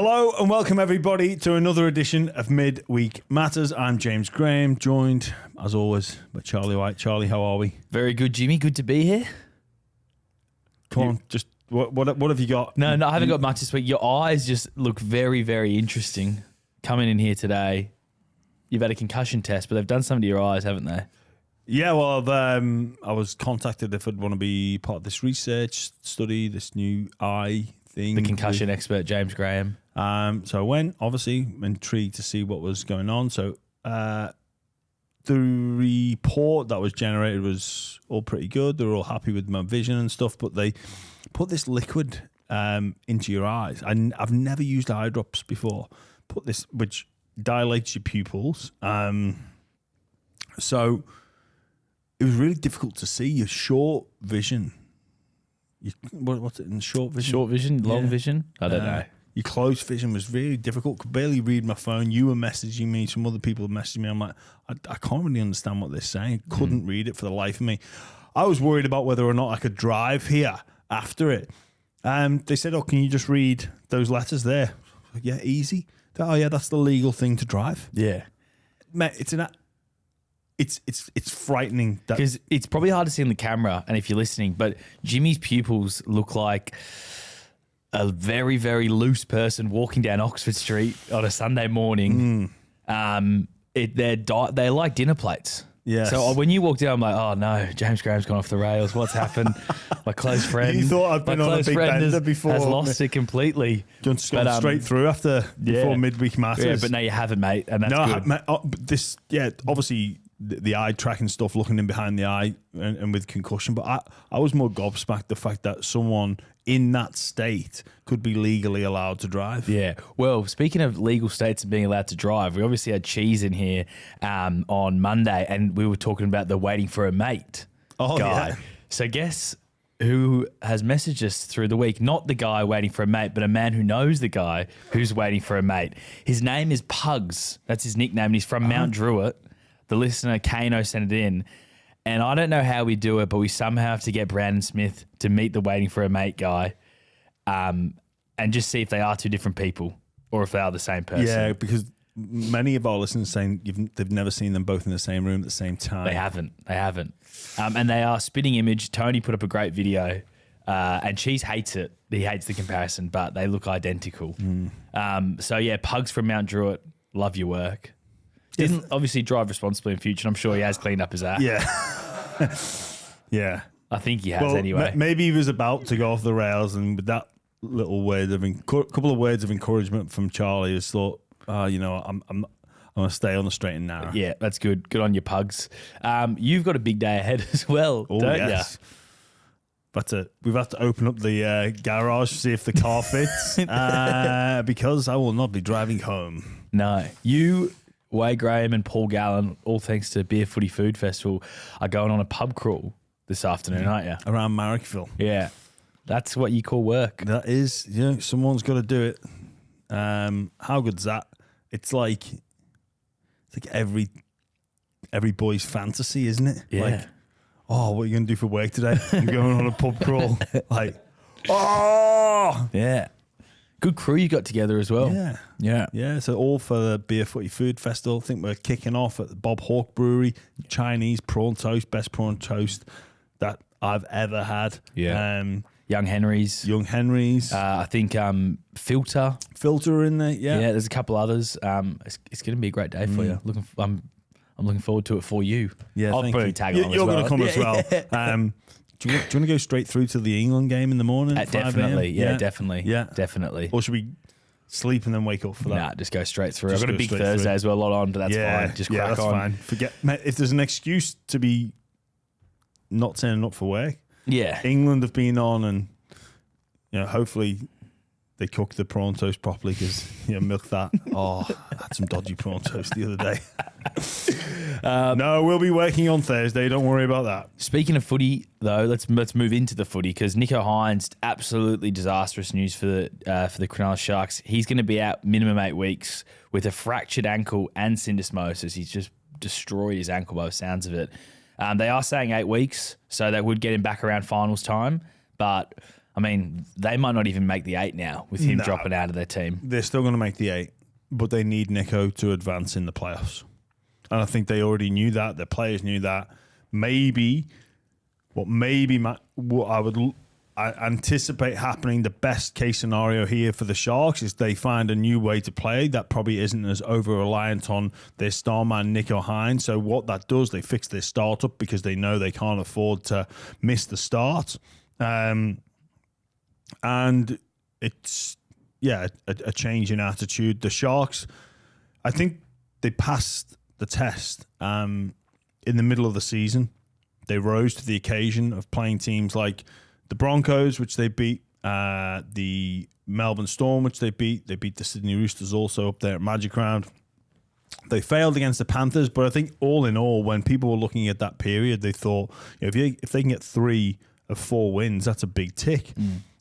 Hello and welcome everybody to another edition of Midweek Matters. I'm James Graham, joined as always by Charlie White. Charlie, how are we? Very good, Jimmy. Good to be here. Come on, just what have you got? No, I haven't got much this week. Your eyes just look very, very interesting coming in here today. You've had a concussion test, but they've done something to your eyes, haven't they? Yeah, well, I was contacted if I'd want to be part of this research study, this new eye thing. The concussion expert, James Graham. So I went, obviously, intrigued to see what was going on. So the report that was generated was all pretty good. They were all happy with my vision and stuff, but they put this liquid into your eyes. I've never used eye drops before. Put this, which dilates your pupils. So it was really difficult to see your short vision. What's it in short vision? Short vision, long vision? I don't know. Your close vision was really difficult. Could barely read my phone. You were messaging me. Some other people were messaging me. I'm like, I can't really understand what they're saying. Couldn't read it for the life of me. I was worried about whether or not I could drive here after it. They said, oh, can you just read those letters there? Like, yeah, easy. Oh, yeah, that's the legal thing to drive. Yeah. Mate, it's frightening. Because it's probably hard to see on the camera and if you're listening, but Jimmy's pupils look like a very, very loose person walking down Oxford Street on a Sunday morning. They're like dinner plates. Yes. So when you walked in, I'm like, oh no, James Graham's gone off the rails. What's happened? My close friend. You thought I'd been on a big bender before. Has lost it completely. Just gone straight through before midweek matters. Yeah, but now you haven't, mate, and that's good. Mate, obviously the eye tracking stuff, looking in behind the eye and with concussion. But I was more gobsmacked the fact that someone in that state could be legally allowed to drive. Yeah. Well, speaking of legal states and being allowed to drive, we obviously had Cheese in here on Monday, and we were talking about the waiting for a mate guy. Yeah. So guess who has messaged us through the week? Not the guy waiting for a mate, but a man who knows the guy who's waiting for a mate. His name is Pugs. That's his nickname. And he's from Mount Druitt. The listener, Kano, sent it in. And I don't know how we do it, but we somehow have to get Brandon Smith to meet the waiting for a mate guy and just see if they are two different people or if they are the same person. Yeah, because many of our listeners saying they've never seen them both in the same room at the same time. They haven't. And they are spitting image. Tony put up a great video and Cheese hates it. He hates the comparison, but they look identical. So, yeah, Pugs from Mount Druitt, love your work. Didn't obviously drive responsibly in future. And I'm sure he has cleaned up his act. Yeah. Yeah. I think he has anyway. Maybe he was about to go off the rails, and with that little word of couple of words of encouragement from Charlie, has thought, I'm going to stay on the straight and narrow. Yeah, that's good. Good on your, Pugs. You've got a big day ahead as well, don't you? But we've had to open up the garage to see if the car fits because I will not be driving home. No. You, Way Graham and Paul Gallen, all thanks to Beer Footy Food Festival, are going on a pub crawl this afternoon, aren't you? Around Marrickville. Yeah. That's what you call work. That is, someone's got to do it. How good's that? It's like every boy's fantasy, isn't it? Yeah. Like, oh, what are you going to do for work today? I'm going on a pub crawl. Yeah. Good crew you got together as well. Yeah. So all for the Beer Footy Food Festival. I think we're kicking off at the Bob Hawke Brewery. Chinese prawn toast, best prawn toast that I've ever had. Yeah. Young Henry's. I think Filter in there. Yeah. Yeah. There's a couple others. It's going to be a great day for you. I'm looking forward to it for you. Yeah. I'll probably tag along. You're going to come as well. Do you want to go straight through to the England game in the morning? Definitely. Yeah, definitely. Yeah. Definitely. Or should we sleep and then wake up for that? Nah, just go straight through. I've got a big Thursday as well, a lot on, but that's fine. Just crack on. Fine. Forget, mate, if there's an excuse to be not turning up for work. Yeah. England have been on, and hopefully they cook the prawn toast properly because milk that. Oh, I had some dodgy prawn toast the other day. No, we'll be working on Thursday. Don't worry about that. Speaking of footy, though, let's move into the footy because Nicho Hynes, absolutely disastrous news for the Cronulla Sharks. He's going to be out minimum 8 weeks with a fractured ankle and syndesmosis. He's just destroyed his ankle by the sounds of it. They are saying 8 weeks, so that would get him back around finals time. But I mean, they might not even make the 8 now with him dropping out of their team. They're still going to make the 8, but they need Nicho to advance in the playoffs. And I think they already knew that. Their players knew that. What I anticipate happening, the best case scenario here for the Sharks is they find a new way to play that probably isn't as over-reliant on their star man, Nicho Hynes. So what that does, they fix their startup because they know they can't afford to miss the start. And it's, a change in attitude. The Sharks, I think they passed the test in the middle of the season. They rose to the occasion of playing teams like the Broncos, which they beat, the Melbourne Storm, which they beat. They beat the Sydney Roosters also up there at Magic Round. They failed against the Panthers, but I think all in all, when people were looking at that period, they thought, if they can get 3 of 4 wins, that's a big tick.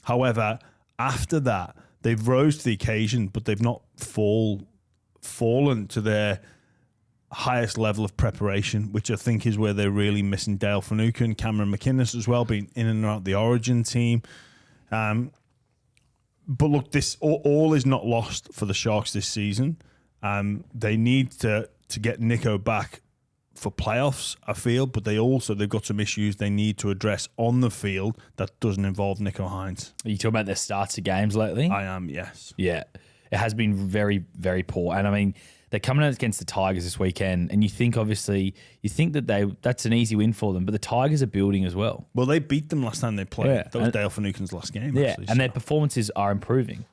However, after that, they've rose to the occasion, but they've not fallen to their highest level of preparation, which I think is where they're really missing Dale Finucane, Cameron McInnes as well, being in and out the Origin team. But look, this all is not lost for the Sharks this season. They need to get Nicho back for playoffs, I feel, but they've got some issues they need to address on the field that doesn't involve Nicho Hynes. Are you talking about their starts of games lately? I am, yes. Yeah. It has been very, very poor. And I mean, they're coming out against the Tigers this weekend, and you think that that's an easy win for them, but the Tigers are building as well. Well, they beat them last time they played. Yeah. That was Dale Finucane's last game. Yeah, actually, and their performances are improving.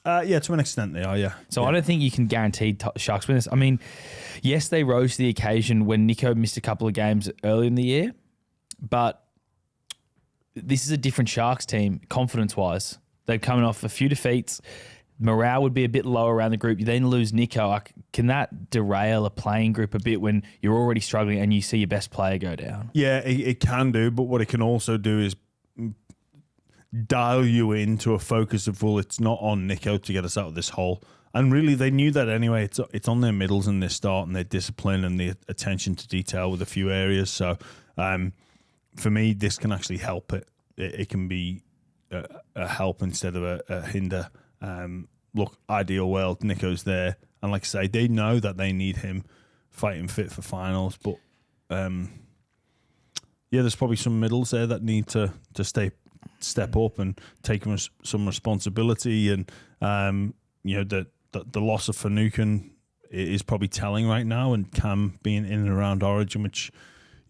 To an extent they are, yeah. So I don't think you can guarantee Sharks win this. I mean, yes, they rose to the occasion when Nicho missed a couple of games early in the year, but this is a different Sharks team, confidence-wise. They're coming off a few defeats. Morale would be a bit lower around the group. You then lose Nicho. Can that derail a playing group a bit when you're already struggling and you see your best player go down? Yeah, it can do, but what it can also do is dial you into a focus of, well, it's not on Nicho to get us out of this hole. And really, they knew that anyway. It's on their middles and their start and their discipline and the attention to detail with a few areas. So for me, this can actually help it. It can be a help instead of a hinder. Look, ideal world, Nicho's there, and like I say, they know that they need him fighting fit for finals. But there's probably some middles there that need to step up and take some responsibility. And the loss of Finucane is probably telling right now, and Cam being in and around Origin, which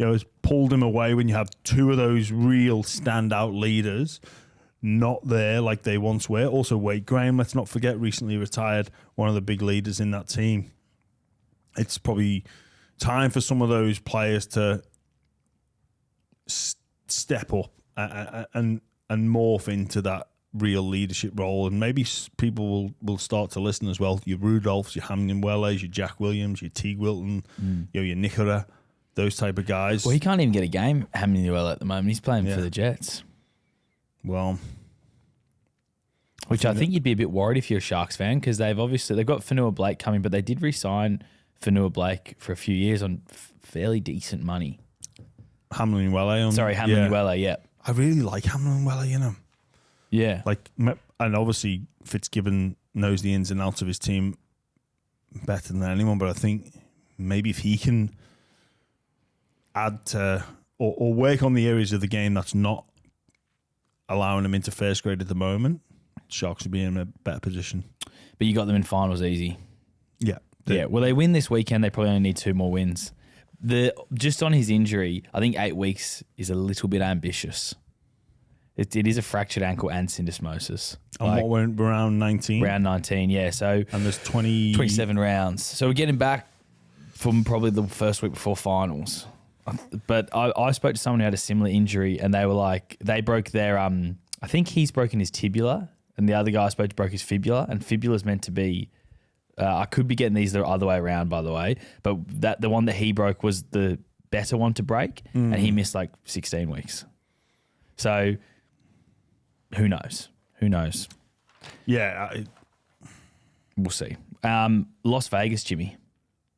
has pulled him away when you have 2 of those real standout leaders not there like they once were. Also, Wade Graham, let's not forget, recently retired, one of the big leaders in that team. It's probably time for some of those players to step up and morph into that real leadership role, and maybe people will start to listen as well. Your Rudolphs, your Hamlin-Welles, your Jack Williams, your Teague Wilton, your Nichora, those type of guys. Well, he can't even get a game, Hamlin-Welles, at the moment. He's playing for the Jets. Well, which I think you'd be a bit worried if you're a Sharks fan, because they've got Fanua Blake coming, but they did re-sign Fanua Blake for a few years on fairly decent money. Hamlin-Welles. Hamlin-Welles, yeah. I really like Hamlin-Welles, Yeah. And obviously Fitzgibbon knows the ins and outs of his team better than anyone, but I think maybe if he can add to or work on the areas of the game that's not allowing them into first grade at the moment, Sharks would be in a better position. But you got them in finals easy. Yeah. Well, they win this weekend. They probably only need 2 more wins. Just on his injury, I think 8 weeks is a little bit ambitious. It is a fractured ankle and syndesmosis. And what went around 19? Round 19, yeah. So and there's 27 rounds. So we're getting back from probably the first week before finals. But I spoke to someone who had a similar injury, and they were like, they broke their, I think he's broken his tibula, and the other guy I spoke to broke his fibula, and fibula's meant to be, I could be getting these the other way around, by the way, but the one that he broke was the better one to break, and he missed like 16 weeks. So who knows? Yeah. We'll see. Las Vegas, Jimmy.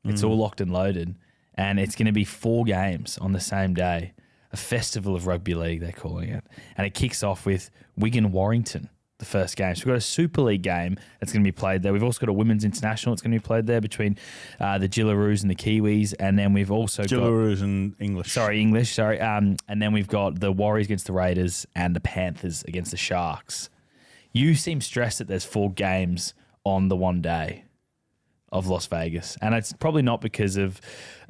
It's all locked and loaded. And it's going to be 4 games on the same day. a festival of rugby league, they're calling it. And it kicks off with Wigan-Warrington, the first game. So we've got a Super League game that's going to be played there. We've also got a Women's International that's going to be played there between the Gillaroos and the Kiwis. And then we've also Gillaroos and English. English. And then we've got the Warriors against the Raiders and the Panthers against the Sharks. You seem stressed that there's 4 games on the one day of Las Vegas. And it's probably not because of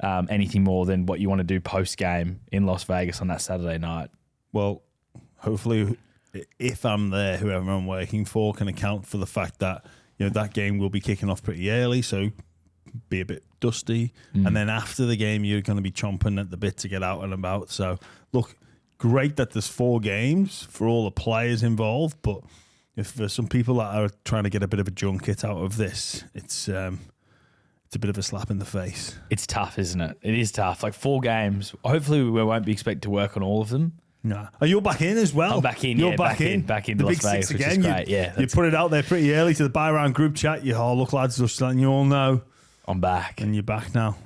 anything more than what you want to do post-game in Las Vegas on that Saturday night. Well, hopefully, if I'm there, whoever I'm working for can account for the fact that that game will be kicking off pretty early, so be a bit dusty. And then after the game, you're going to be chomping at the bit to get out and about. So, look, great that there's 4 games for all the players involved, but if there's some people that are trying to get a bit of a junket out of this, it's a bit of a slap in the face. It's tough, isn't it? It is tough. Like 4 games. Hopefully we won't be expected to work on all of them. No. Oh, you're back in as well. I'm back in. You're yeah, back in. Back in the Las Big Vegas, Six which again. is great. You put it out there pretty early to the buy round group chat. Look, lads, just letting you all know. I'm back. And you're back now.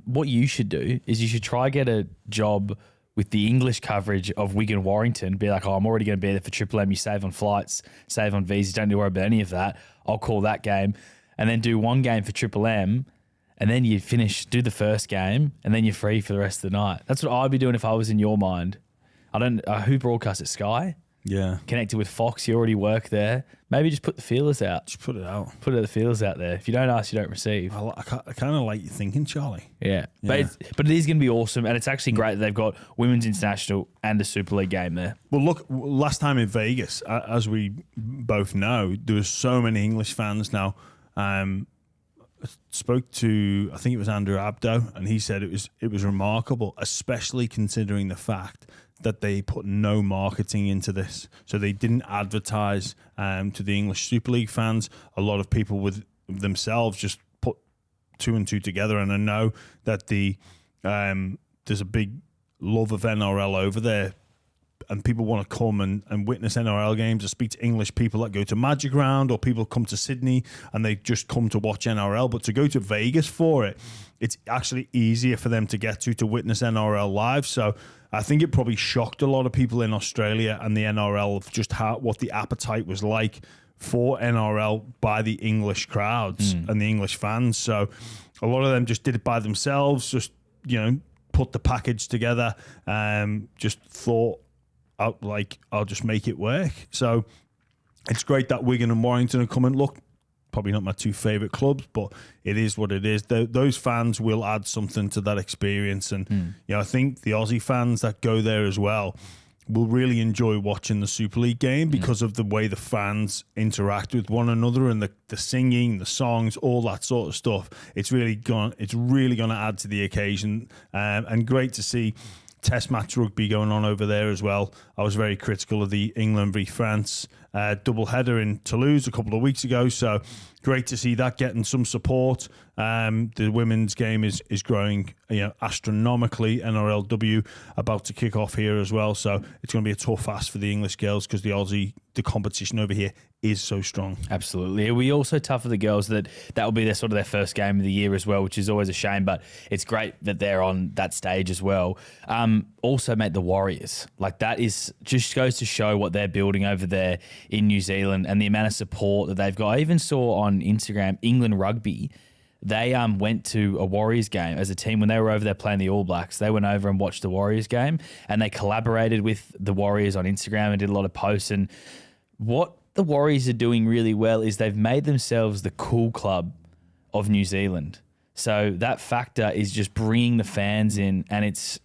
What you should do is you should try get a job with the English coverage of Wigan-Warrington. Be like, I'm already going to be there for Triple M. You save on flights, save on visas. Don't need to worry about any of that. I'll call that game. And then do 1 game for Triple M. And then you do the first game. And then you're free for the rest of the night. That's what I'd be doing if I was in your mind. I don't. Who broadcasts at Sky? Yeah. Connected with Fox. You already work there. Maybe just put the feelers out. Just put it out. Put the feelers out there. If you don't ask, you don't receive. I kind of like your thinking, Charlie. Yeah. But it is going to be awesome. And it's actually great that they've got Women's International and a Super League game there. Well, look, last time in Vegas, as we both know, there was so many English fans now. I spoke to, I think it was Andrew Abdo, and he said it was remarkable, especially considering the fact that they put no marketing into this. So they didn't advertise to the English Super League fans. A lot of people with themselves just put 2 and 2 together. And I know that there's a big love of NRL over there, and people want to come and witness NRL games or speak to English people that go to Magic Round, or people come to Sydney and they just come to watch NRL. But to go to Vegas for it, it's actually easier for them to get to witness NRL live. So I think it probably shocked a lot of people in Australia and the NRL of just what the appetite was like for NRL by the English crowds and the English fans. So a lot of them just did it by themselves, just, put the package together, just thought, I'll just make it work. So it's great that Wigan and Warrington are coming. Look, probably not my 2 favourite clubs, but it is what it is. Those fans will add something to that experience. And, I think the Aussie fans that go there as well will really enjoy watching the Super League game because of the way the fans interact with one another and the singing, the songs, all that sort of stuff. It's really going to add to the occasion, and great to see Test match rugby going on over there as well. I was very critical of the England v France double header in Toulouse a couple of weeks ago, so great to see that getting some support. The women's game is growing astronomically. NRLW about to kick off here as well, so it's going to be a tough ask for the English girls because the competition over here is so strong. Absolutely. We also tough for the girls that will be their first game of the year as well, which is always a shame, but it's great that they're on that stage as well. Also, mate, the Warriors, that is just goes to show what they're building over there in New Zealand and the amount of support that they've got. I even saw on Instagram, England Rugby, they went to a Warriors game as a team when they were over there playing the All Blacks. They went over and watched the Warriors game, and they collaborated with the Warriors on Instagram and did a lot of posts. And what the Warriors are doing really well is they've made themselves the cool club of New Zealand. So that factor is just bringing the fans in, and it's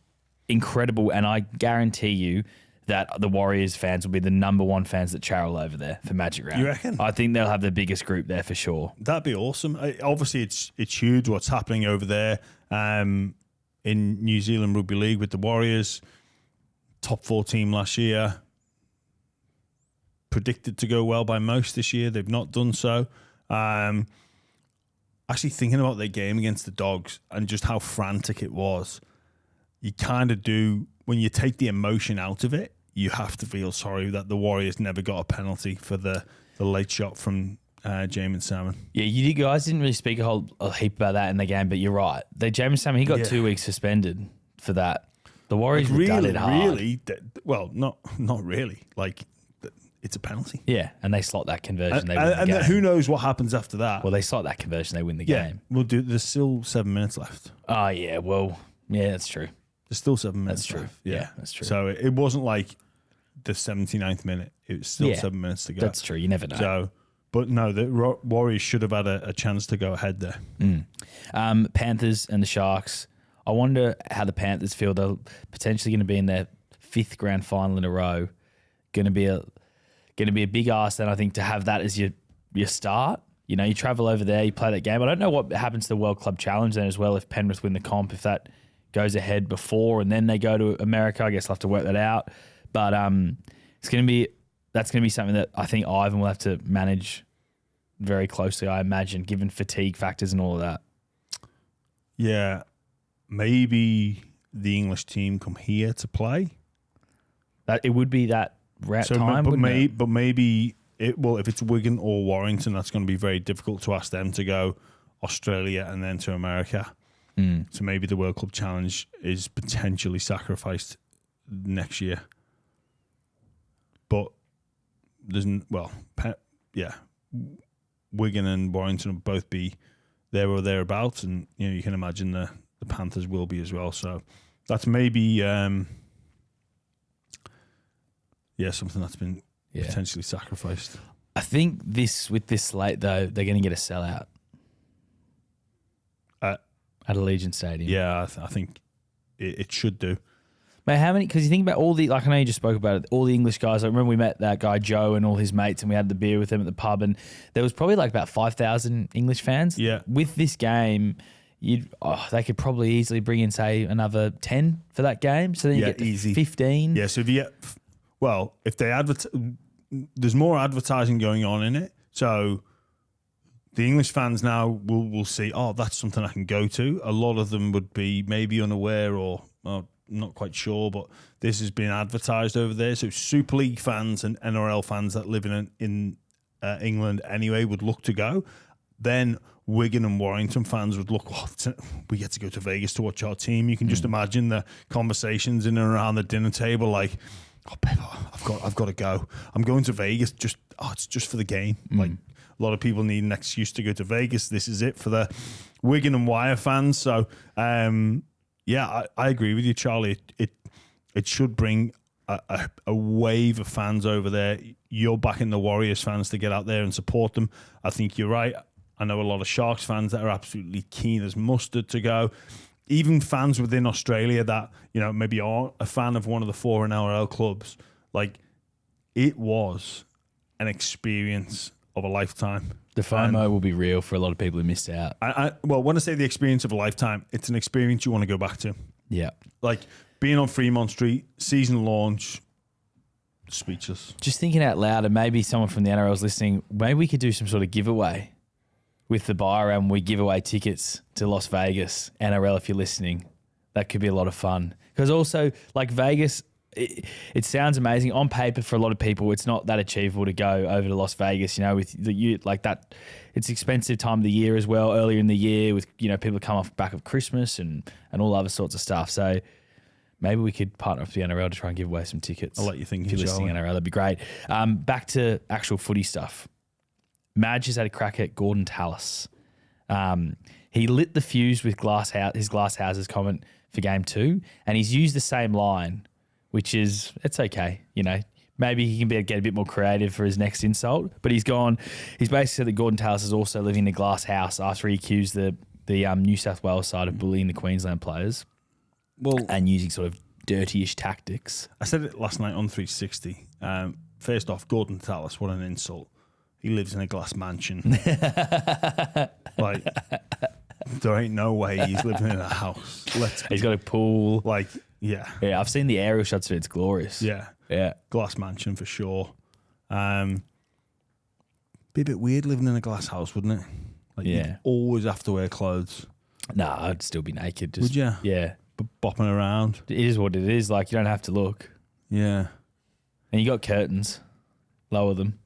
incredible. And I guarantee you that the Warriors fans will be the number 1 fans that travel over there for Magic Round. You reckon? I think they'll have the biggest group there for sure. That'd be awesome. Obviously, it's huge what's happening over there in New Zealand Rugby League with the Warriors. Top 4 team last year. Predicted to go well by most this year. They've not done so. Actually thinking about their game against the Dogs and just how frantic it was, you kind of do, when you take the emotion out of it, you have to feel sorry that the Warriors never got a penalty for the late shot from Jamin Salmon. Yeah, you guys didn't really speak a heap about that in the game, but you're right. Jamin Salmon, he got 2 weeks suspended for that. The Warriors were done it hard. Well, not really. Like, it's a penalty. Yeah, and they slot that conversion. They win the game. Who knows what happens after that? Well, they slot that conversion. They win the game. There's still 7 minutes left. Oh, yeah. Well, yeah, that's true. There's still 7 minutes That's true. left. Yeah, that's true. So it wasn't like the 79th minute. It was still 7 minutes to go. That's true. You never know. So, but no, the Warriors should have had a chance to go ahead there. Panthers and the Sharks. I wonder how the Panthers feel. They're potentially going to be in their 5th grand final in a row. Going to be a big ask then, I think, to have that as your start. You know, you travel over there, you play that game. I don't know what happens to the World Club Challenge then as well if Penrith win the comp, if that goes ahead before and then they go to America. I guess I'll have to work that out. But that's going to be something that I think Ivan will have to manage very closely, I imagine, given fatigue factors and all of that. Yeah, maybe the English team come here to play. That it would be that time, but maybe if it's Wigan or Warrington, that's going to be very difficult to ask them to go Australia and then to America. So maybe the World Club Challenge is potentially sacrificed next year. But Wigan and Warrington will both be there or thereabouts, and you can imagine the Panthers will be as well. So that's maybe something that's been potentially sacrificed. I think with this slate though, they're going to get a sellout at Allegiant Stadium. Yeah, I think it should do. Mate, how many? Because you think about all the, like I know you just spoke about it, all the English guys. I remember we met that guy Joe and all his mates, and we had the beer with them at the pub, and there was probably like about 5,000 English fans. Yeah. With this game, they could probably easily bring in, say, another 10 for that game. So then you get to easy 15. Yeah. So if they there's more advertising going on in it. So the English fans now will see, that's something I can go to. A lot of them would be maybe unaware or not quite sure, but this has been advertised over there. So Super League fans and NRL fans that live in England anyway would look to go. Then Wigan and Warrington fans would look, we get to go to Vegas to watch our team. You can just imagine the conversations in and around the dinner table, like, I've got to go. I'm going to Vegas. It's just for the game. Like, a lot of people need an excuse to go to Vegas. This is it for the Wigan and Wire fans. So, I agree with you, Charlie. It should bring a wave of fans over there. You're backing the Warriors fans to get out there and support them. I think you're right. I know a lot of Sharks fans that are absolutely keen as mustard to go. Even fans within Australia that, maybe aren't a fan of one of the 4 NRL clubs. Like, it was an experience of a lifetime. The FOMO will be real for a lot of people who missed out. When I say the experience of a lifetime, it's an experience you want to go back to. Yeah. Like being on Fremont Street, season launch, speechless. Just thinking out loud, and maybe someone from the NRL is listening, maybe we could do some sort of giveaway with the buyer, and we give away tickets to Las Vegas. NRL, if you're listening, that could be a lot of fun. Because also, like Vegas, it sounds amazing on paper for a lot of people. It's not that achievable to go over to Las Vegas, with like that. It's expensive time of the year as well. Earlier in the year, with people come off back of Christmas and all other sorts of stuff. So maybe we could partner with the NRL to try and give away some tickets. I'll let you think. If you're listening, NRL, that'd be great. Back to actual footy stuff. Madge has had a crack at Gorden Tallis. He lit the fuse with his glass houses comment for game 2, and he's used the same line, which is, it's okay, Maybe he can get a bit more creative for his next insult. But he's basically said that Gorden Tallis is also living in a glass house after he accused the New South Wales side of bullying the Queensland players. And using sort of dirty-ish tactics. I said it last night on 360. First off, Gorden Tallis, what an insult. He lives in a glass mansion. Like, there ain't no way he's living in a house. He's got a pool. Like, yeah. Yeah, I've seen the aerial shots of it. It's glorious. Yeah. Yeah. Glass mansion for sure. Be a bit weird living in a glass house, wouldn't it? Like, you'd always have to wear clothes. Nah, I'd still be naked. Would you? Yeah. Bopping around. It is what it is. Like, you don't have to look. Yeah. And you got curtains. Lower them.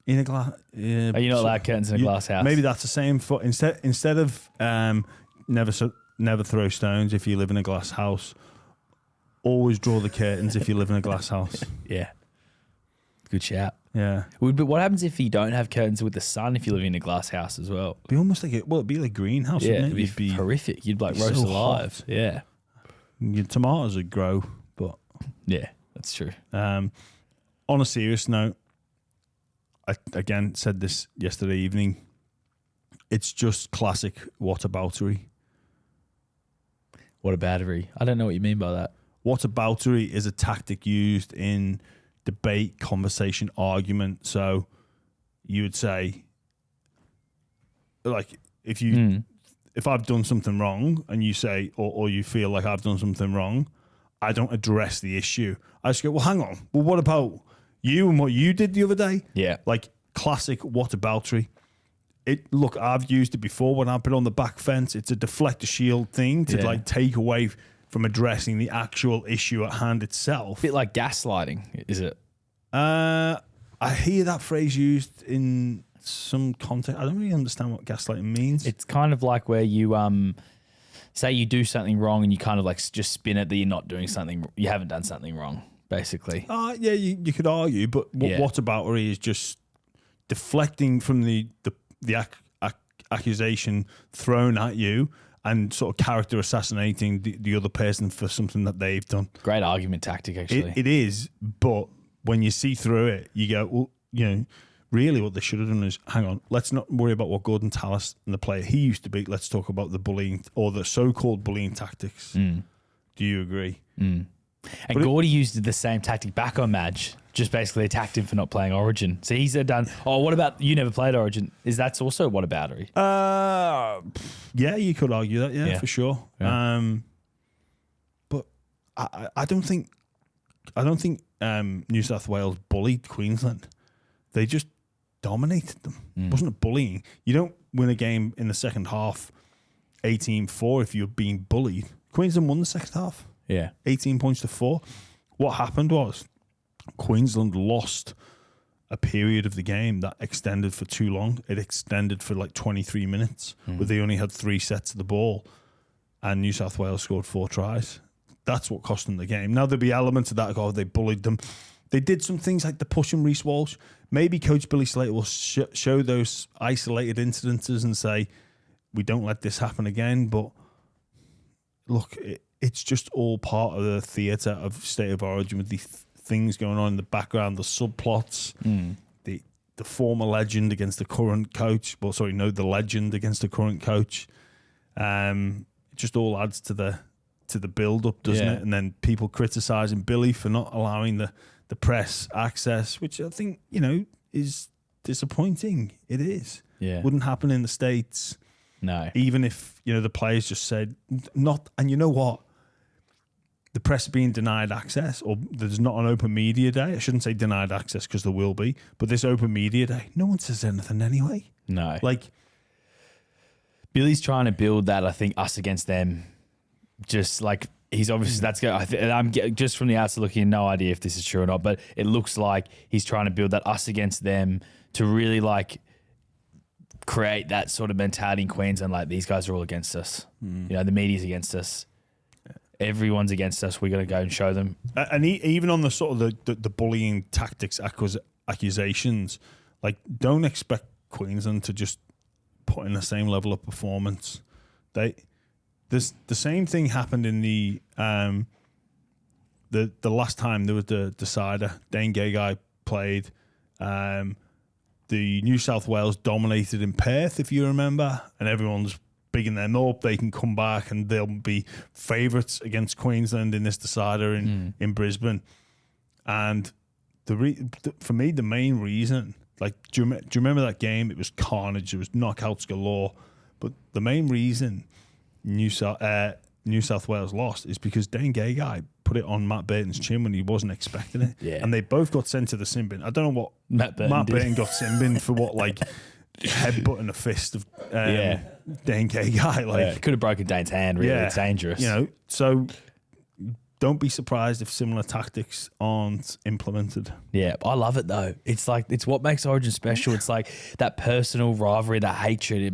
In a glass, yeah. Are you not allowed curtains in a glass house? Maybe that's the same for instead of never never throw stones if you live in a glass house. Always draw the curtains if you live in a glass house. Yeah. Good shout. Yeah. But what happens if you don't have curtains with the sun if you live in a glass house as well? Be almost like it'd be like a greenhouse, Yeah, wouldn't it? it'd be horrific. You'd like be roast so alive. hot. Yeah. Your tomatoes would grow, but Yeah, that's true. on a serious note, I again said this yesterday evening. It's just classic whataboutery. What a battery. I don't know what you mean by that. Whataboutery is a tactic used in debate, conversation, argument. So you would say, like, if I've done something wrong and you say, or you feel like I've done something wrong, I don't address the issue. I just go, well, hang on. Well, what about you and what you did the other day? Yeah. Like classic whataboutery. Look, I've used it before when I've been on the back fence. It's a deflect the shield thing to like take away from addressing the actual issue at hand itself. Bit like gaslighting, is it? I hear that phrase used in some context. I don't really understand what gaslighting means. It's kind of like where you say you do something wrong and you kind of like just spin it that you're not doing something. You haven't done something wrong, basically. Yeah, you could argue, but whataboutery is just deflecting from the accusation thrown at you and sort of character assassinating the other person for something that they've done. Great argument tactic, actually. It is, but when you see through it, you go, well, you know, really what they should have done is, hang on, let's not worry about what Gorden, Tallis and the player he used to be. Let's talk about the bullying or the so-called bullying tactics. Do you agree? And Gordy used the same tactic back on Madge, just basically attacked him for not playing Origin. So he's done, what about you never played Origin? That's also whataboutery? Yeah, you could argue that, for sure. Yeah. But I don't think New South Wales bullied Queensland. They just dominated them. It wasn't bullying. You don't win a game in the second half 18-4 if you're being bullied. Queensland won the second half. Yeah. 18 points to 4. What happened was Queensland lost a period of the game that extended for too long. It extended for like 23 minutes where they only had 3 sets of the ball and New South Wales scored 4 tries. That's what cost them the game. Now, there'll be elements of that, they bullied them. They did some things like the push and Reece Walsh. Maybe Coach Billy Slater will show those isolated incidences and say, we don't let this happen again. But look, it's just all part of the theatre of State of Origin with the things going on in the background, the subplots, the former legend against the current coach. Well, sorry, no, the legend against the current coach. It just all adds to the build-up, doesn't it? And then people criticising Billy for not allowing the press access, which I think, is disappointing. It is. Yeah. Wouldn't happen in the States. No. Even if, the players just said not, and you know what? The press being denied access, or there's not an open media day. I shouldn't say denied access because there will be, but this open media day, no one says anything anyway. No. Like, Billy's trying to build that, I think, us against them. Just like he's obviously I'm just from the outside looking, no idea if this is true or not, but it looks like he's trying to build that us against them to really like create that sort of mentality in Queensland. Like, these guys are all against us. The media's against us. Everyone's against us. We're going to go and show them. And even on the sort of the bullying tactics accusations, like, don't expect Queensland to just put in the same level of performance. The same thing happened in the last time there was the decider. Dane Gagai played. The New South Wales dominated in Perth, if you remember, and everyone's bigging them up. They can come back and they'll be favourites against Queensland in this decider in Brisbane. And for me, the main reason, like, do you remember that game? It was carnage. It was knockouts galore. But the main reason New South Wales lost is because Dane Gagai put it on Matt Burton's chin when he wasn't expecting it. Yeah. And they both got sent to the sin bin. I don't know what Matt Burton got sin bin for, what, like headbutting a fist of Dane Gagai. Like, Could have broken Dane's hand, really. It's dangerous. So don't be surprised if similar tactics aren't implemented. Yeah, I love it though. It's like, it's what makes Origin special. It's like that personal rivalry, that hatred.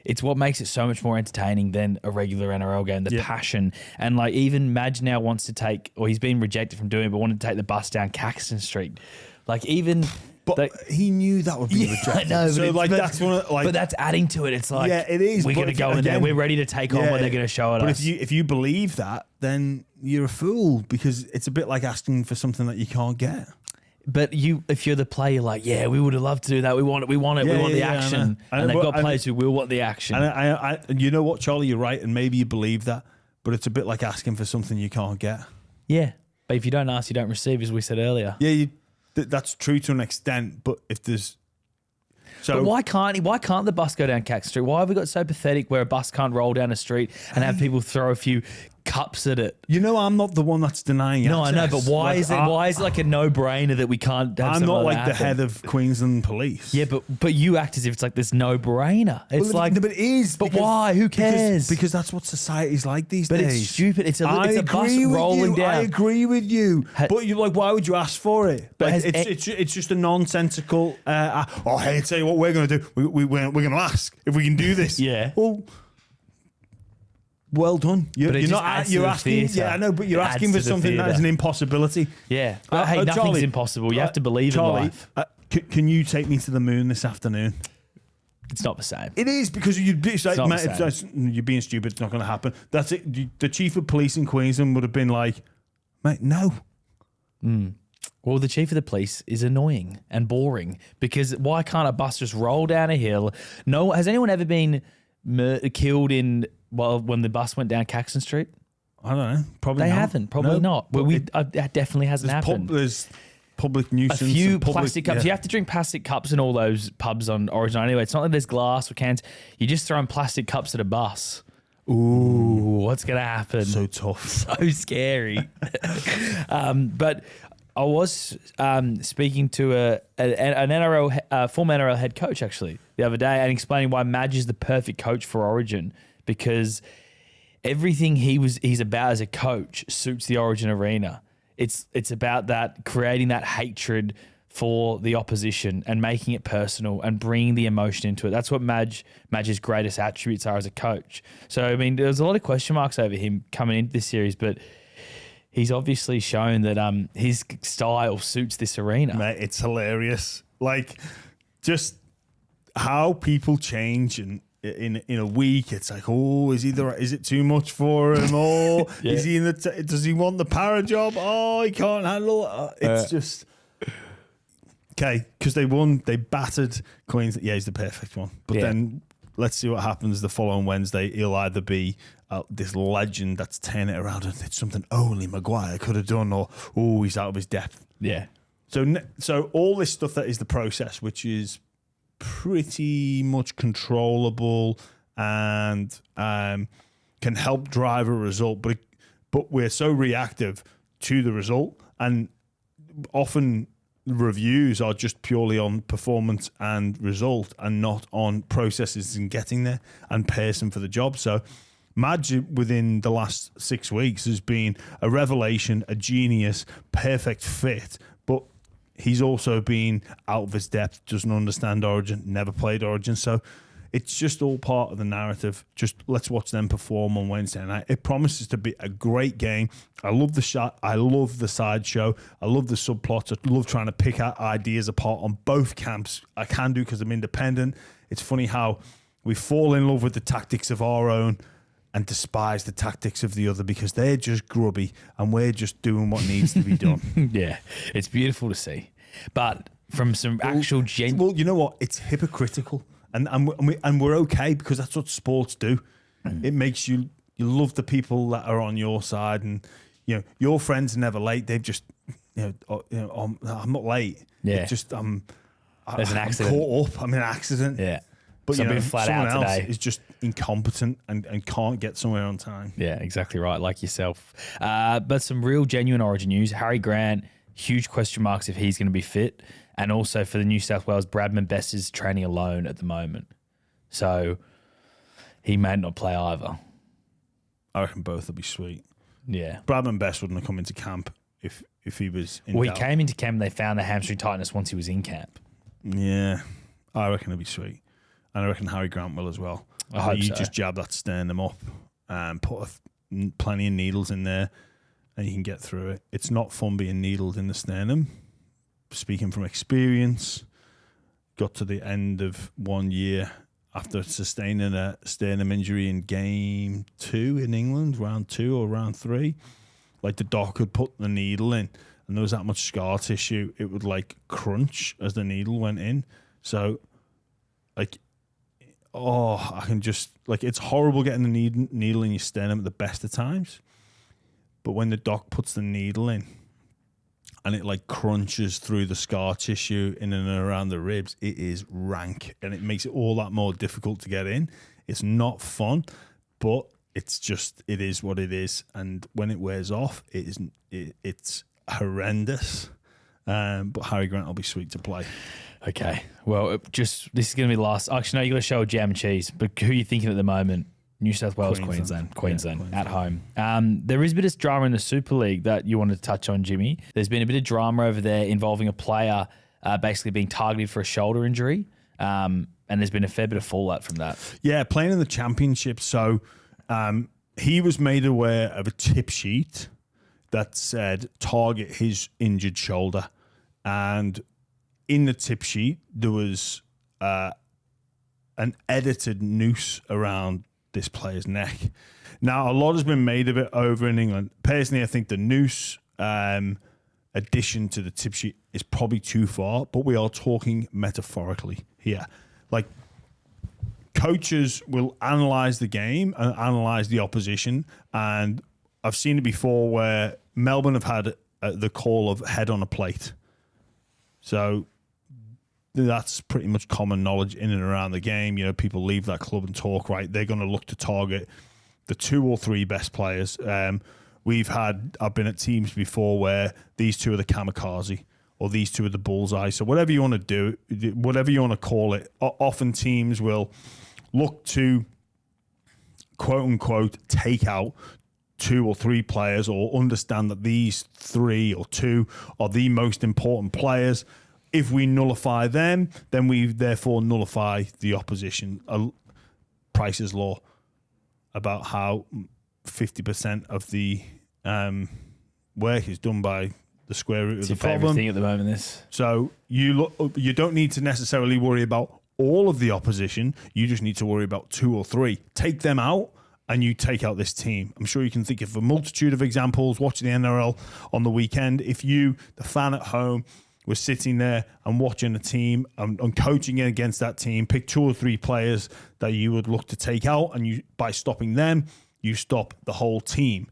It's what makes it so much more entertaining than a regular NRL game. The passion, and like even Madge now wants to take, or he's been rejected from doing it, but wanted to take the bus down Caxton Street. Like even. But he knew that would be rejected. I know, so that's one of, like. But that's adding to it. It's like, yeah, it is. We're going to go in there. We're ready to take on what they're going to show at us. But if you believe that, then you're a fool, because it's a bit like asking for something that you can't get. But if you're the player, you're like, yeah, we would have loved to do that. We want it. We want the action. And they've got players who will want the action. And you know what, Charlie, you're right, and maybe you believe that, but it's a bit like asking for something you can't get. Yeah, but if you don't ask, you don't receive, as we said earlier. Yeah, that's true to an extent, but if there's... But why can't the bus go down Caxton Street? Why have we got so pathetic where a bus can't roll down a street and have people throw a few cups at it? You know, I'm not the one that's denying No, access. I know, but why is it like a no-brainer that we can't have I'm something not like that the happen? head of Queensland Police. Yeah, but you act as if it's like this no-brainer. It's But it is. But why? Who cares? Because that's what society's like these But days. it's stupid. It's a bus rolling down. I agree with you. But you're like, why would you ask for it? But Like, it's just a nonsensical. Hey, tell you what we're going to do. We're going to ask if we can do this. Yeah. Well done. You're asking. theatre. Yeah, I know, but you're It asking adds for to the something that theatre. is an impossibility. Yeah. But hey, nothing's Charlie, impossible. You have to believe Charlie, in life. Can you take me to the moon this afternoon? It's not the same. It is, because you'd be like, not mate, the same. you're being stupid. It's not going to happen. That's it. The chief of police in Queensland would have been like, mate, no. Well, the chief of the police is annoying and boring, because why can't a bus just roll down a hill? No, has anyone ever been killed when the bus went down Caxton Street? I don't know. Probably They not. haven't. Probably not. Well, that definitely hasn't happened. There's public nuisance. A few and public, plastic cups. You have to drink plastic cups in all those pubs on Origin anyway. It's not like there's glass or cans. You just throw in plastic cups at a bus. Ooh, what's going to happen? So tough. So scary. But I was speaking to an NRL former NRL head coach actually the other day, and explaining why Madge is the perfect coach for Origin, because everything he's about as a coach suits the Origin arena. It's about that, creating that hatred for the opposition and making it personal and bringing the emotion into it. That's what Madge's greatest attributes are as a coach. So, I mean, there's a lot of question marks over him coming into this series, but he's obviously shown that his style suits this arena. Mate, it's hilarious. Like, just how people change and in a week. It's like, is it too much for him? Or is he does he want the para job? Oh, he can't handle it. It's just okay, because they won. They battered Queensland. Yeah, he's the perfect one. But then let's see what happens the following Wednesday. He'll either be this legend that's turning it around and it's something only Maguire could have done, or he's out of his depth. Yeah. So all this stuff that is the process, which is pretty much controllable and can help drive a result, but we're so reactive to the result, and often reviews are just purely on performance and result and not on processes and getting there and person for the job. So Madge within the last 6 weeks has been a revelation, a genius, perfect fit, but he's also been out of his depth, doesn't understand Origin, never played Origin. So it's just all part of the narrative. Just let's watch them perform on Wednesday night. It promises to be a great game. I love the shot. I love the sideshow. I love the subplots. I love trying to pick out ideas apart on both camps. I can do because I'm independent. It's funny how we fall in love with the tactics of our own and despise the tactics of the other because they're just grubby and we're just doing what needs to be done. Yeah, it's beautiful to see. But from some actual Well, you know what? It's hypocritical. And we're okay because that's what sports do. It makes you love the people that are on your side, and your friends are never late. They've just I'm not late. Yeah, it's just there's an accident. I'm caught up. I'm in an accident. Yeah, but so flat someone out else today is just incompetent and can't get somewhere on time. Yeah, exactly right, like yourself. But some real genuine Origin news. Harry Grant, huge question marks if he's going to be fit. And also for the New South Wales, Bradman Best is training alone at the moment. So he may not play either. I reckon both will be sweet. Yeah. Bradman Best wouldn't have come into camp if he was in Well, he doubt. came into camp and they found the hamstring tightness once he was in camp. Yeah, I reckon it'll be sweet. And I reckon Harry Grant will as well. I hope you so. just jab that sternum up and put plenty of needles in there and you can get through it. It's not fun being needled in the sternum. Speaking from experience, got to the end of 1 year after sustaining a sternum injury in game 2 in England, round 2 or round 3. Like the doc had put the needle in and there was that much scar tissue, it would like crunch as the needle went in. So like, I can just, like, it's horrible getting the needle in your sternum at the best of times. But when the doc puts the needle in and it like crunches through the scar tissue in and around the ribs, it is rank and it makes it all that more difficult to get in. It's not fun, but it's just, it is what it is. And when it wears off, it's horrendous. But Harry Grant will be sweet to play. Okay. Well, this is going to be the last. Actually, no, you're going to show jam and cheese. But who are you thinking at the moment? New South Wales, Queensland at home. There is a bit of drama in the Super League that you wanted to touch on, Jimmy. There's been a bit of drama over there involving a player basically being targeted for a shoulder injury. And there's been a fair bit of fallout from that. Yeah, playing in the championship. So he was made aware of a tip sheet that said target his injured shoulder. And in the tip sheet, there was an edited noose around this player's neck. Now, a lot has been made of it over in England. Personally, I think the noose addition to the tip sheet is probably too far, but we are talking metaphorically here. Like, coaches will analyse the game and analyse the opposition, and I've seen it before where Melbourne have had the call of head on a plate. So that's pretty much common knowledge in and around the game. You know, people leave that club and talk, right, they're going to look to target the 2 or 3 best players. I've been at teams before where these 2 are the kamikaze or these 2 are the bullseye. So whatever you want to do, whatever you want to call it, often teams will look to, quote unquote, take out 2 or 3 players or understand that these 3 or 2 are the most important players. If we nullify them, then we therefore nullify the opposition. Price's law about how 50% of the work is done by the square root of the problem. Thing at the moment, this. So you don't need to necessarily worry about all of the opposition. You just need to worry about 2 or 3. Take them out, and you take out this team. I'm sure you can think of a multitude of examples watching the NRL on the weekend. If you, the fan at home, were sitting there and watching a team and coaching against that team, pick 2 or 3 players that you would look to take out, and by stopping them, you stop the whole team.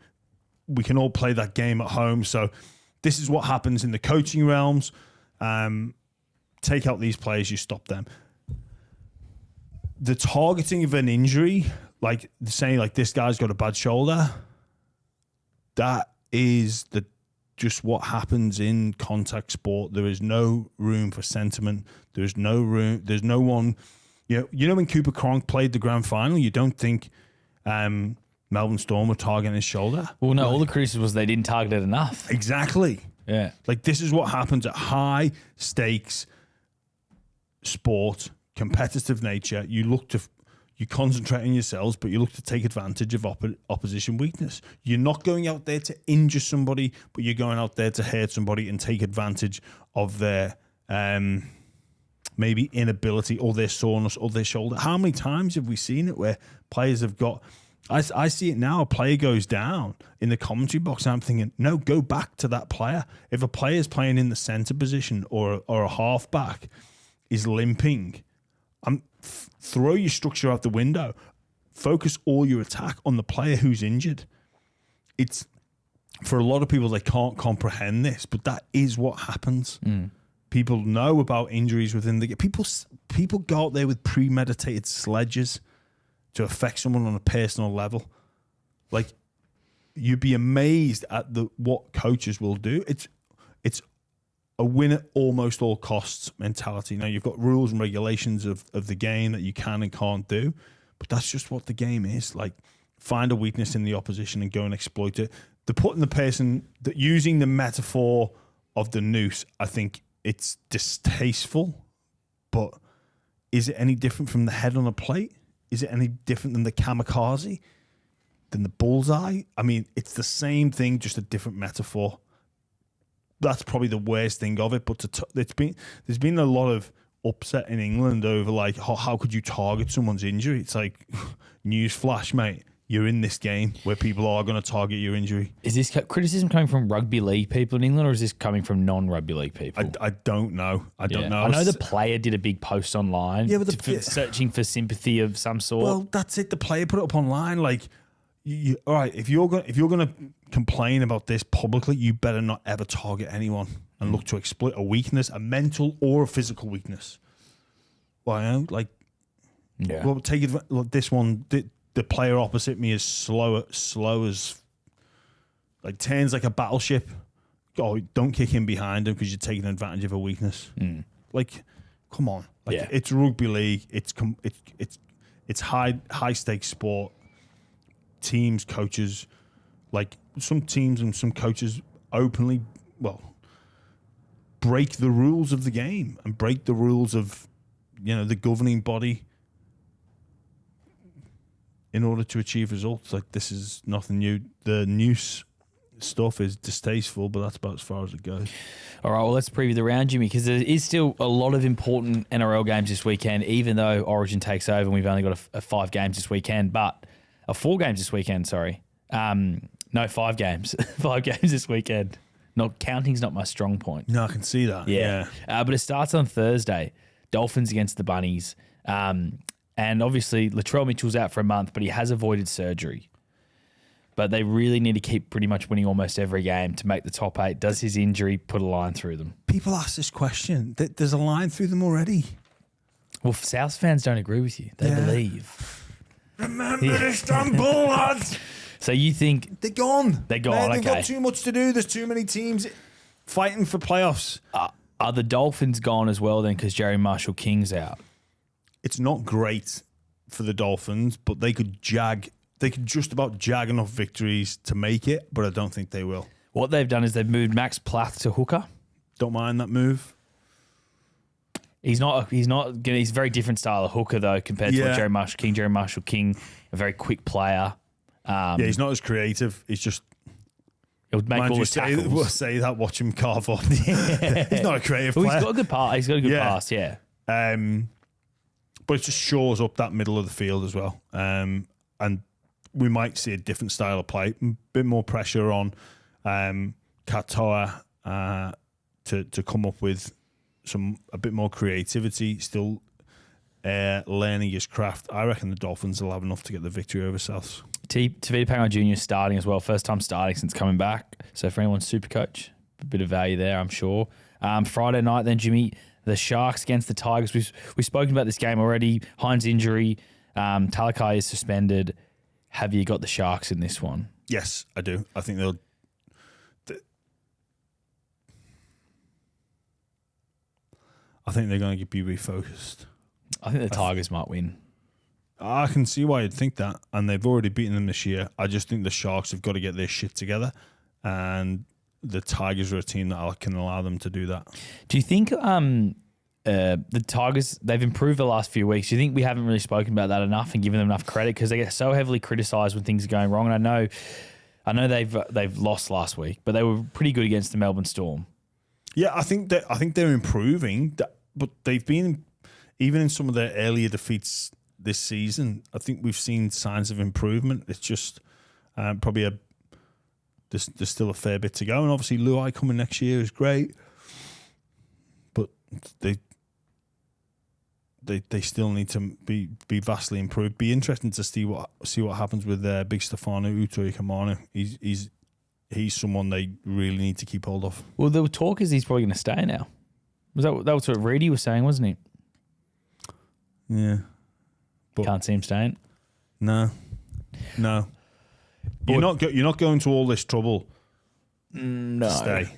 We can all play that game at home. So this is what happens in the coaching realms. Take out these players, you stop them. The targeting of an injury, like saying like this guy's got a bad shoulder, that is just what happens in contact sport. There is no room for sentiment. There's no room. There's no one. You know when Cooper Cronk played the grand final, you don't think Melbourne Storm were targeting his shoulder. Well, no, all the criticism was they didn't target it enough. Exactly. Yeah. Like this is what happens at high stakes sport, competitive nature. You concentrate on yourselves, but you look to take advantage of opposition weakness. You're not going out there to injure somebody, but you're going out there to hurt somebody and take advantage of their maybe inability or their soreness or their shoulder. How many times have we seen it where players have got... I see it now. A player goes down in the commentary box, and I'm thinking, no, go back to that player. If a player's playing in the centre position or a halfback is limping... throw your structure out the window. Focus all your attack on the player who's injured. It's for a lot of people, they can't comprehend this, but that is what happens. People know about injuries within the game. People go out there with premeditated sledges to affect someone on a personal level. Like, you'd be amazed at what coaches will do. It's a win at almost all costs mentality. Now, you've got rules and regulations of the game that you can and can't do, but that's just what the game is. Like, find a weakness in the opposition and go and exploit it. Using the metaphor of the noose, I think it's distasteful, but is it any different from the head on a plate? Is it any different than the kamikaze? Than the bullseye? I mean, it's the same thing, just a different metaphor. That's probably the worst thing of it. But there's been a lot of upset in England over like how could you target someone's injury? It's like newsflash, mate. You're in this game where people are going to target your injury. Is this criticism coming from rugby league people in England, or is this coming from non-rugby league people? I don't know. I don't know. I know the player did a big post online, searching for sympathy of some sort. Well, that's it. The player put it up online. Like, all right, if you're going to complain about this publicly, you better not ever target anyone and look to exploit a weakness, a mental or a physical weakness. Well, well, take it. This one. The player opposite me is slow as, like, turns like a battleship. Oh, don't kick him behind him because you're taking advantage of a weakness. Like, come on. Like, it's rugby league. It's high stakes sport. Teams, coaches, like some teams and some coaches openly, break the rules of the game and break the rules of, the governing body in order to achieve results. Like, this is nothing new. The noose stuff is distasteful, but that's about as far as it goes. All right, well, let's preview the round, Jimmy, because there is still a lot of important NRL games this weekend, even though Origin takes over and we've only got a 5 games this weekend, but 4 games this weekend, sorry. No, 5 games. 5 games this weekend. Counting's not my strong point. No, I can see that. Yeah. But it starts on Thursday. Dolphins against the Bunnies. And obviously, Latrell Mitchell's out for a month, but he has avoided surgery. But they really need to keep pretty much winning almost every game to make the top 8. Does his injury put a line through them? People ask this question. There's a line through them already. Well, South fans don't agree with you. They believe. Remember Istanbul, lads! So you think... They're gone. They've got too much to do. There's too many teams fighting for playoffs. Are the Dolphins gone as well then because Jerry Marshall King's out? It's not great for the Dolphins, but they could just about jag enough victories to make it, but I don't think they will. What they've done is they've moved Max Plath to hooker. Don't mind that move. He's a very different style of hooker though compared to what Jerry Marshall King. Jerry Marshall King, a very quick player. He's not as creative. He's just... It would make all the tackles. We'll say that, watch him carve up. He's not a creative player. He's got a good pass. He's got a good pass, yeah. But it just shores up that middle of the field as well. And we might see a different style of play, a bit more pressure on Katoa to come up with a bit more creativity, still learning his craft. I reckon the Dolphins will have enough to get the victory over Souths. Tavita Pangai Jr. is starting as well. First time starting since coming back. So for anyone's super coach, a bit of value there, I'm sure. Friday night then, Jimmy, the Sharks against the Tigers. We've spoken about this game already. Hynes injury. Talakai is suspended. Have you got the Sharks in this one? Yes, I do. I think they're going to be refocused. I think the Tigers might win. I can see why you'd think that, and they've already beaten them this year. I just think the Sharks have got to get their shit together, and the Tigers are a team that can allow them to do that. Do you think the Tigers, they've improved the last few weeks? Do you think we haven't really spoken about that enough and given them enough credit? Because they get so heavily criticised when things are going wrong. And I know they've lost last week, but they were pretty good against the Melbourne Storm. Yeah, I think they're improving, but they've been, even in some of their earlier defeats this season, I think we've seen signs of improvement. It's just probably there's still a fair bit to go, and obviously Luai coming next year is great, but they still need to be vastly improved. Be interesting to see what happens with big Stefano Utoikamanu. He's someone they really need to keep hold of. Well, the talk is he's probably going to stay now. That was what Reedy was saying, wasn't he? Yeah. But can't see him staying. No. You're not going to all this trouble. No. To stay.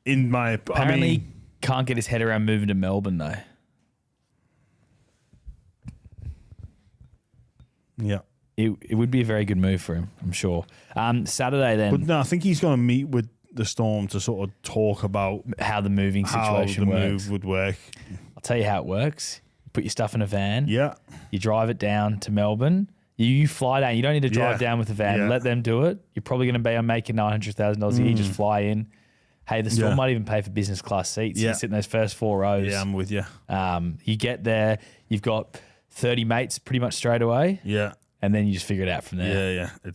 In my apparently can't get his head around moving to Melbourne though. Yeah. it would be a very good move for him, I'm sure. Saturday then. But no, I think he's going to meet with the Storm to sort of talk about how the moving situation how the works. move would work. I'll tell you how it works. You put your stuff in a van. Yeah. You drive it down to Melbourne. You fly down. You don't need to drive down with the van. Yeah. Let them do it. You're probably going to be making $900,000 a year. You just fly in. Hey, the Storm might even pay for business class seats. You sit in those first 4 rows. Yeah, I'm with you. You get there. You've got 30 mates pretty much straight away. Yeah. And then you just figure it out from there. Yeah.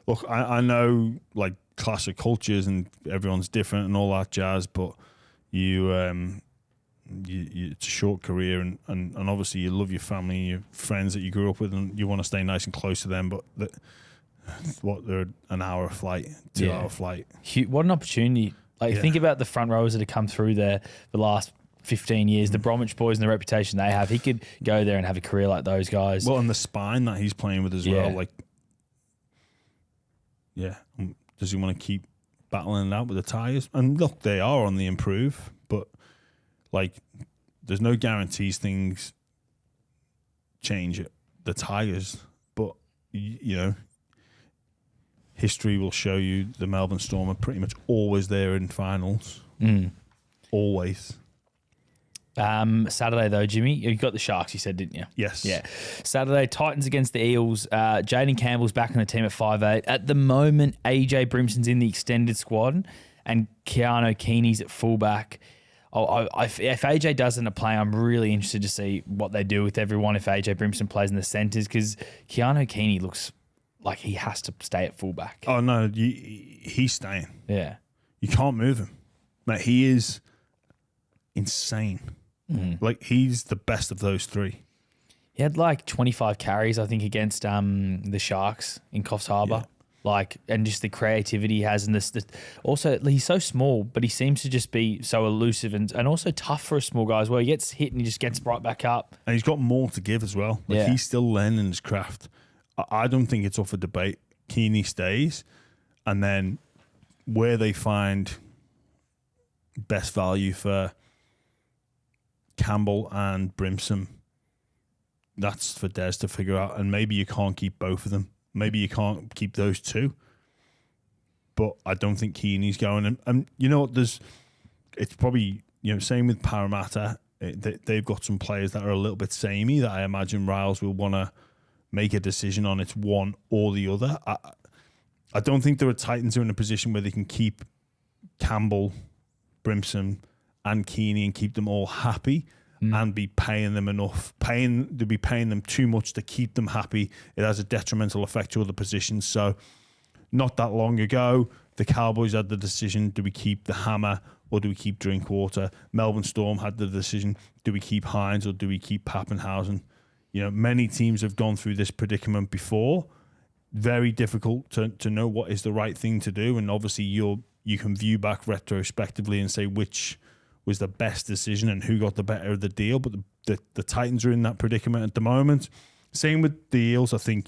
Look, I know like classic cultures and everyone's different and all that jazz, but you it's a short career and obviously you love your family and your friends that you grew up with and you want to stay nice and close to them, but they're an hour flight, 2 hour flight. What an opportunity. Think about the front rows that have come through there the last 15 years, the Bromwich boys and the reputation they have. He could go there and have a career like those guys. Well, and the spine that he's playing with as well, does he want to keep battling it out with the Tigers? And look, they are on the improve, but there's no guarantees things change at the Tigers. But history will show you the Melbourne Storm are pretty much always there in finals. Always. Saturday though, Jimmy, you got the Sharks, you said, didn't you? Yes. Yeah. Saturday, Titans against the Eels. Jaden Campbell's back on the team at 5'8". At the moment, AJ Brimson's in the extended squad and Keanu Keeney's at fullback. If AJ doesn't play, I'm really interested to see what they do with everyone if AJ Brimson plays in the centres because Keanu Keeney looks like he has to stay at fullback. Oh, no, he's staying. Yeah. You can't move him. Mate, he is insane. He's the best of those three. He had 25 carries, I think, against the Sharks in Coffs Harbour. And just the creativity he has. And also, he's so small, but he seems to just be so elusive and also tough for a small guy as well. He gets hit and he just gets right back up. And he's got more to give as well. He's still learning his craft. I don't think it's up for debate. Keeney stays. And then where they find best value for Campbell and Brimson, that's for Des to figure out. And maybe you can't keep both of them. Maybe you can't keep those two. But I don't think Keeney's going. And it's probably, same with Parramatta. They've got some players that are a little bit samey that I imagine Riles will want to make a decision on. It's one or the other. I don't think the Titans are in a position where they can keep Campbell, Brimson, and Keeney and keep them all happy and be paying them enough. They'll be paying them too much to keep them happy. It has a detrimental effect to other positions. So not that long ago, the Cowboys had the decision, do we keep the Hammer or do we keep Drinkwater? Melbourne Storm had the decision, do we keep Hynes or do we keep Pappenhausen? Many teams have gone through this predicament before. Very difficult to know what is the right thing to do. And obviously you can view back retrospectively and say which was the best decision and who got the better of the deal. But the Titans are in that predicament at the moment. Same with the Eels. I think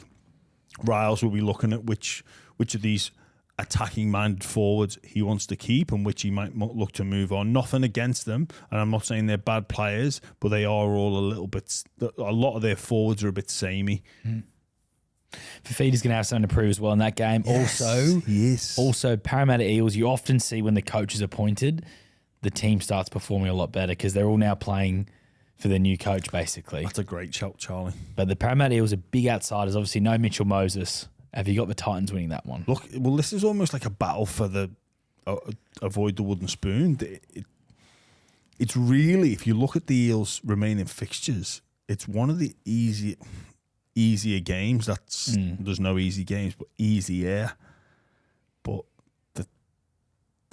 Riles will be looking at which of these attacking-minded forwards he wants to keep and which he might look to move on. Nothing against them, and I'm not saying they're bad players, but they are all a lot of their forwards are a bit samey. Fafita's going to have something to prove as well in that game. Also, Parramatta Eels, you often see when the coach is appointed, the team starts performing a lot better because they're all now playing for their new coach, basically. That's a great shout, Charlie. But the Parramatta Eels are big outsiders. Obviously, no Mitchell Moses. Have you got the Titans winning that one? Look, well, this is almost like a battle for the avoid the wooden spoon. It's really, if you look at the Eels' remaining fixtures, it's one of the easier games. There's no easy games, but easier. But the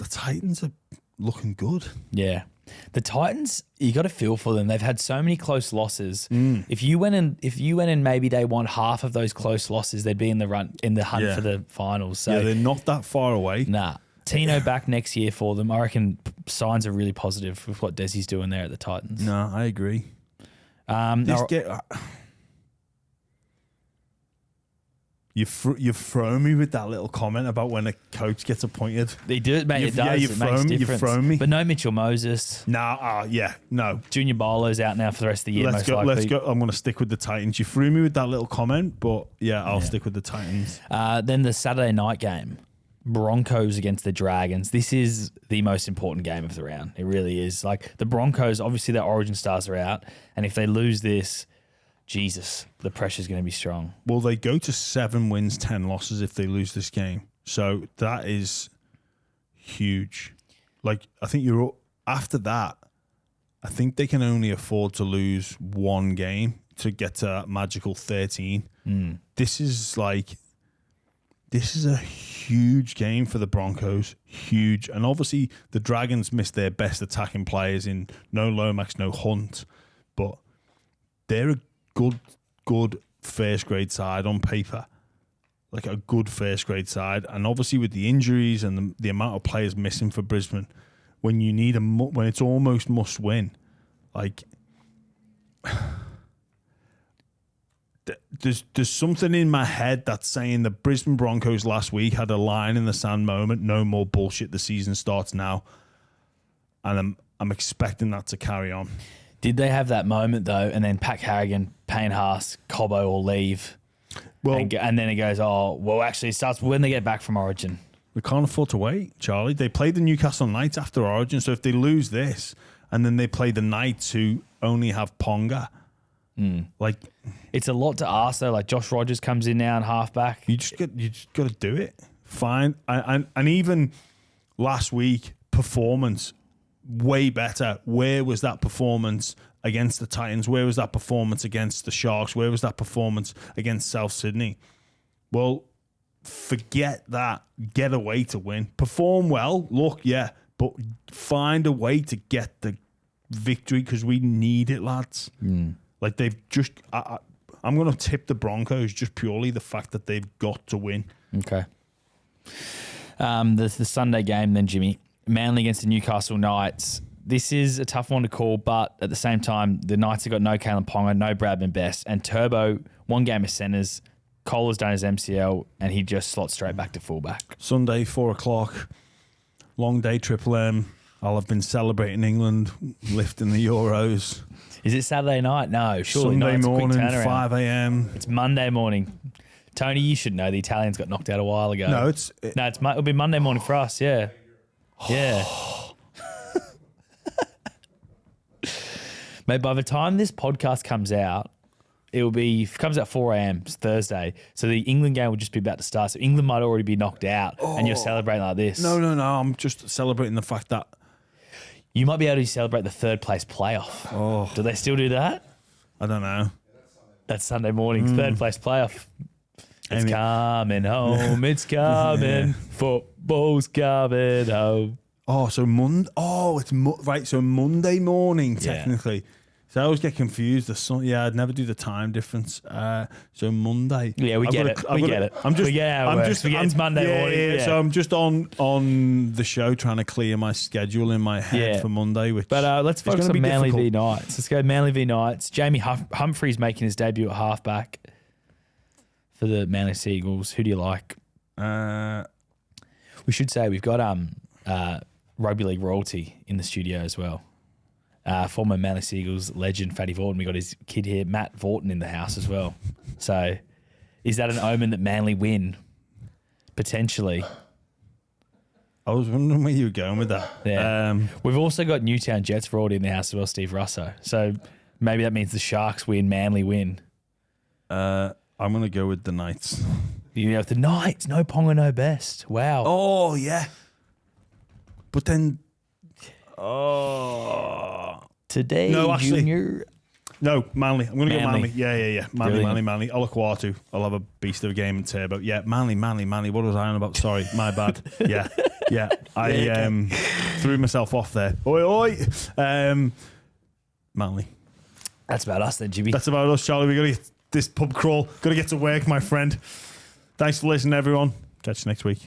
Titans are looking good. Yeah. The Titans, you got to feel for them. They've had so many close losses. If you went and maybe they won half of those close losses, they'd be in the hunt for the finals. So they're not that far away. Nah. Tino back next year for them. I reckon signs are really positive with what Desi's doing there at the Titans. No, I agree. You throw me with that little comment about when a coach gets appointed. They do it, mate. It does. Yeah, it makes a difference. You've thrown me. But no Mitchell Moses. Nah, no. Junior Barlow's out now for the rest of the year. Let's go. I'm going to stick with the Titans. You threw me with that little comment, but yeah, I'll stick with the Titans. Then the Saturday night game, Broncos against the Dragons. This is the most important game of the round. It really is. Like the Broncos, obviously their origin stars are out, and if they lose this, Jesus, the pressure's going to be strong. Well, they go to 7 wins, 10 losses if they lose this game. So that is huge. Like, I think after that, I think they can only afford to lose one game to get to that magical 13. This is a huge game for the Broncos. Huge. And obviously, the Dragons missed their best attacking players in no Lomax, no Hunt. But they're a good first grade side on paper, like a good first grade side. And obviously with the injuries and the amount of players missing for Brisbane, when you need when it's almost must win, like there's something in my head that's saying the Brisbane Broncos last week had a line in the sand moment. No more bullshit. The season starts now, and I'm expecting that to carry on. Did they have that moment though, and then Pat Carrigan, Payne Haas, Cobbo will leave? Well, and then it goes, actually it starts when they get back from Origin. We can't afford to wait, Charlie. They played the Newcastle Knights after Origin, so if they lose this, and then they play the Knights who only have Ponga, like it's a lot to ask though. Like Josh Rogers comes in now and halfback. You just got to do it. Fine, and even last week performance. Way better. Where was that performance against the Titans? Where was that performance against the Sharks? Where was that performance against South Sydney? Well, forget that. Get a way to win. Perform well. Look, yeah, but find a way to get the victory because we need it, lads. Like they've just... I'm going to tip the Broncos just purely the fact that they've got to win. Okay. The Sunday game then, Jimmy. Manly against the Newcastle Knights. This is a tough one to call, but at the same time, the Knights have got no Kalen Ponga, no Bradman Best, and Turbo, 1 game of centres. Cole has done his MCL, and he just slots straight back to fullback. Sunday, 4 o'clock, long day, Triple M. I'll have been celebrating England, lifting the Euros. Is it Saturday night? No, surely Sunday not. morning, 5 a.m. It's Monday morning. Tony, you should know the Italians got knocked out a while ago. No, it'll be Monday morning for us, yeah. Yeah. Mate, by the time this podcast comes out, comes out 4 a.m. It's Thursday. So the England game will just be about to start. So England might already be knocked out and you're celebrating like this. No. I'm just celebrating the fact that you might be able to celebrate the 3rd place playoff. Oh. Do they still do that? I don't know. That's Sunday morning, 3rd place playoff. It's coming home. It's coming. Football's coming home. Oh, so Monday. Oh, it's right. So Monday morning, technically. Yeah. So I always get confused. I'd never do the time difference. So Monday. Yeah, we get it. We get it. It's Monday morning. Yeah. So I'm just on the show trying to clear my schedule in my head for Monday. But let's focus on Manly v Knights. Let's go Manly v Knights. Jamie Humphrey's making his debut at halfback for the Manly Seagulls. Who do you like? We should say we've got rugby league royalty in the studio as well. Former Manly Seagulls legend Fatty Vorton. We got his kid here, Matt Vorton, in the house as well. So, is that an omen that Manly win? Potentially. I was wondering where you were going with that. Yeah. We've also got Newtown Jets royalty in the house as well, Steve Russo. So maybe that means the Sharks win, Manly win. I'm going to go with the Knights. You know, the Knights, no Ponga, no Best. Wow. Oh, yeah. But then... Today, no, actually, Junior. No, Manly. I'm going to go Manly. Yeah. Manly. I'll look Watu. I'll have a beast of a game in Turbo. Yeah, Manly. What was I on about? Sorry, my bad. Yeah. I threw myself off there. Oi. Manly. That's about us then, Jimmy. That's about us, Charlie. We got to get this pub crawl. Got to get to work, my friend. Thanks for listening, everyone. Catch you next week.